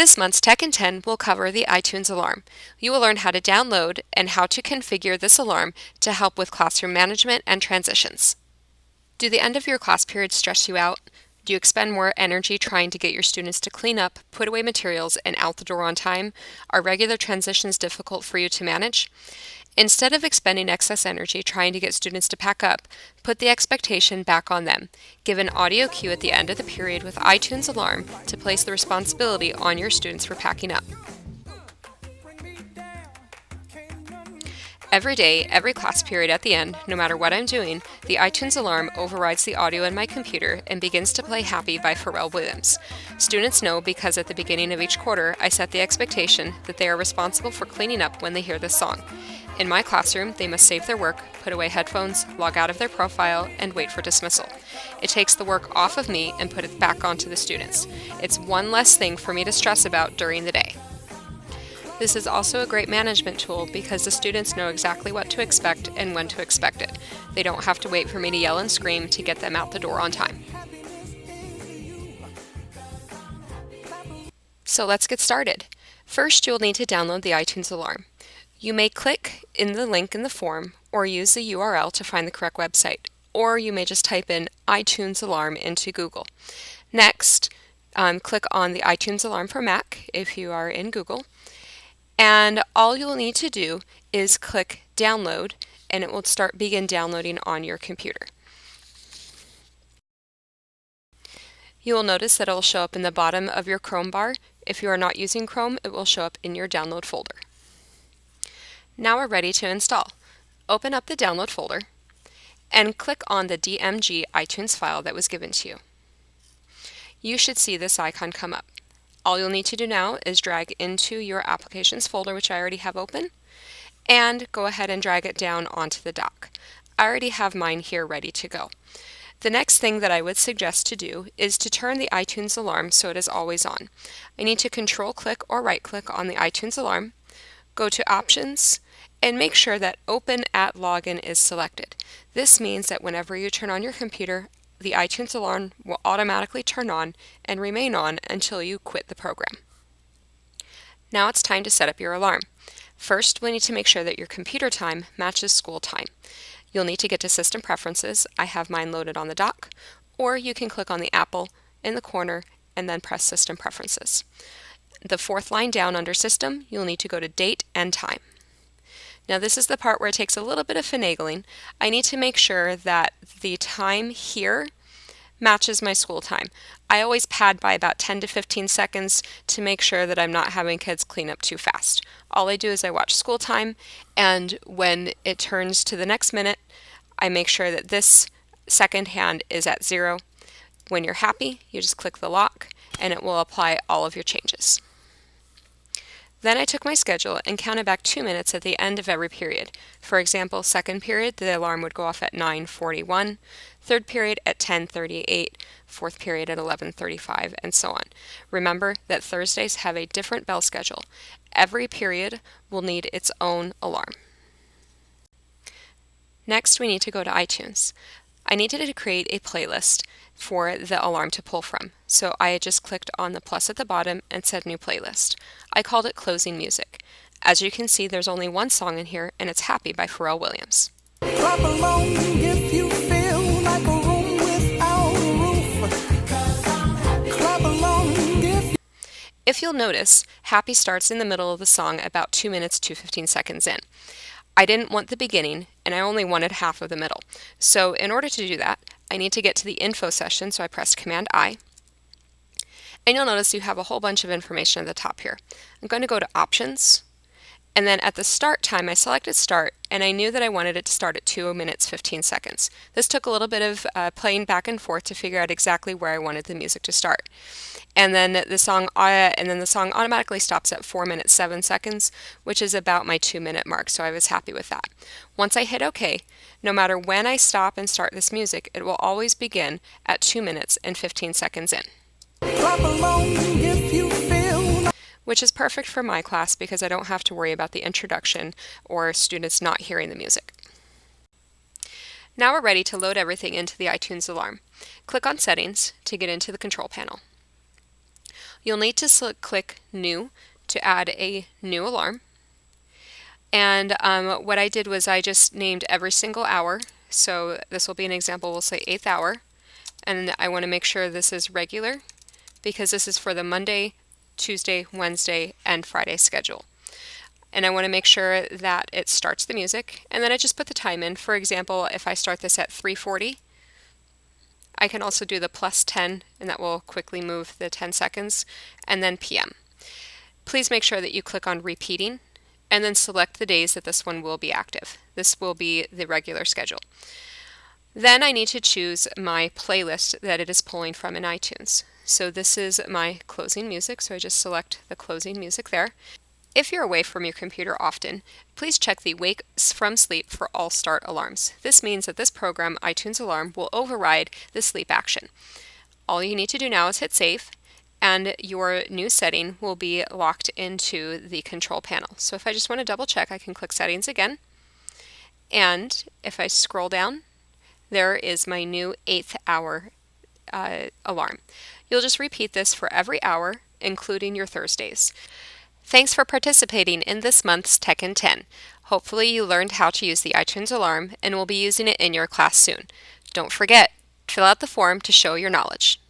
This month's Tech10 will cover the iTunes Alarm. You will learn how to download and how to configure this alarm to help with classroom management and transitions. Do the end of your class period stress you out? Do you expend more energy trying to get your students to clean up, put away materials, and out the door on time? Are regular transitions difficult for you to manage? Instead of expending excess energy trying to get students to pack up, put the expectation back on them. Give an audio cue at the end of the period with iTunes Alarm to place the responsibility on your students for packing up. Every day, every class period at the end, no matter what I'm doing, the iTunes Alarm overrides the audio in my computer and begins to play Happy by Pharrell Williams. Students know because at the beginning of each quarter, I set the expectation that they are responsible for cleaning up when they hear this song. In my classroom, they must save their work, put away headphones, log out of their profile, and wait for dismissal. It takes the work off of me and put it back onto the students. It's one less thing for me to stress about during the day. This is also a great management tool because the students know exactly what to expect and when to expect it. They don't have to wait for me to yell and scream to get them out the door on time. So let's get started. First, you'll need to download the iTunes Alarm. You may click in the link in the form or use the URL to find the correct website, or you may just type in iTunes Alarm into Google. Next, click on the iTunes Alarm for Mac if you are in Google. And all you'll need to do is click download and it will begin downloading on your computer. You will notice that it will show up in the bottom of your Chrome bar. If you are not using Chrome, it will show up in your download folder. Now we're ready to install. Open up the download folder and click on the DMG iTunes file that was given to you. You should see this icon come up. All you'll need to do now is drag into your applications folder, which I already have open, and go ahead and drag it down onto the dock. I already have mine here ready to go. The next thing that I would suggest to do is to turn the iTunes Alarm so it is always on. I need to control click or right click on the iTunes Alarm, go to Options, and make sure that Open at Login is selected. This means that whenever you turn on your computer, the iTunes Alarm will automatically turn on and remain on until you quit the program. Now it's time to set up your alarm. First, we need to make sure that your computer time matches school time. You'll need to get to System Preferences. I have mine loaded on the dock, or you can click on the apple in the corner and then press System Preferences. The fourth line down under System, you'll need to go to Date and Time. Now this is the part where it takes a little bit of finagling. I need to make sure that the time here matches my school time. I always pad by about 10 to 15 seconds to make sure that I'm not having kids clean up too fast. All I do is I watch school time, and when it turns to the next minute, I make sure that this second hand is at 0. When you're happy, you just click the lock and it will apply all of your changes. Then I took my schedule and counted back 2 minutes at the end of every period. For example, second period, the alarm would go off at 9:41, third period at 10:38, fourth period at 11:35, and so on. Remember that Thursdays have a different bell schedule. Every period will need its own alarm. Next, we need to go to iTunes. I needed to create a playlist for the alarm to pull from, so I just clicked on the plus at the bottom and said New Playlist. I called it Closing Music. As you can see, there's only one song in here, and it's Happy by Pharrell Williams. Clap along if you feel like a room without a roof. Clap along If you'll notice, Happy starts in the middle of the song about 2 minutes to 15 seconds in. I didn't want the beginning, and I only wanted half of the middle. So in order to do that, I need to get to the info session, so I pressed Command I. And you'll notice you have a whole bunch of information at the top here. I'm going to go to Options, and then at the start time, I selected Start, and I knew that I wanted it to start at 2 minutes 15 seconds. This took a little bit of playing back and forth to figure out exactly where I wanted the music to start. And then the song automatically stops at 4 minutes 7 seconds, which is about my 2 minute mark, so I was happy with that. Once I hit OK, no matter when I stop and start this music, it will always begin at 2 minutes and 15 seconds in. clap along if you feel. Which is perfect for my class because I don't have to worry about the introduction or students not hearing the music. Now we're ready to load everything into the iTunes Alarm. Click on Settings to get into the control panel. You'll need to click New to add a new alarm. And what I did was I just named every single hour. So this will be an example. We'll say 8th hour. And I want to make sure this is regular because this is for the Monday, Tuesday, Wednesday, and Friday schedule. And I want to make sure that it starts the music. And then I just put the time in. For example, if I start this at 3:40, I can also do the +10, and that will quickly move the 10 seconds, and then PM. Please make sure that you click on repeating and then select the days that this one will be active. This will be the regular schedule. Then I need to choose my playlist that it is pulling from in iTunes. So this is my closing music, so I just select the closing music there. If you're away from your computer often, please check the Wake from Sleep for all start alarms. This means that this program, iTunesAlarm, will override the sleep action. All you need to do now is hit save, and your new setting will be locked into the control panel. So if I just want to double check, I can click settings again. And if I scroll down, there is my new 8th hour alarm. You'll just repeat this for every hour, including your Thursdays. Thanks for participating in this month's Tech10. Hopefully you learned how to use the iTunes Alarm and will be using it in your class soon. Don't forget, fill out the form to show your knowledge.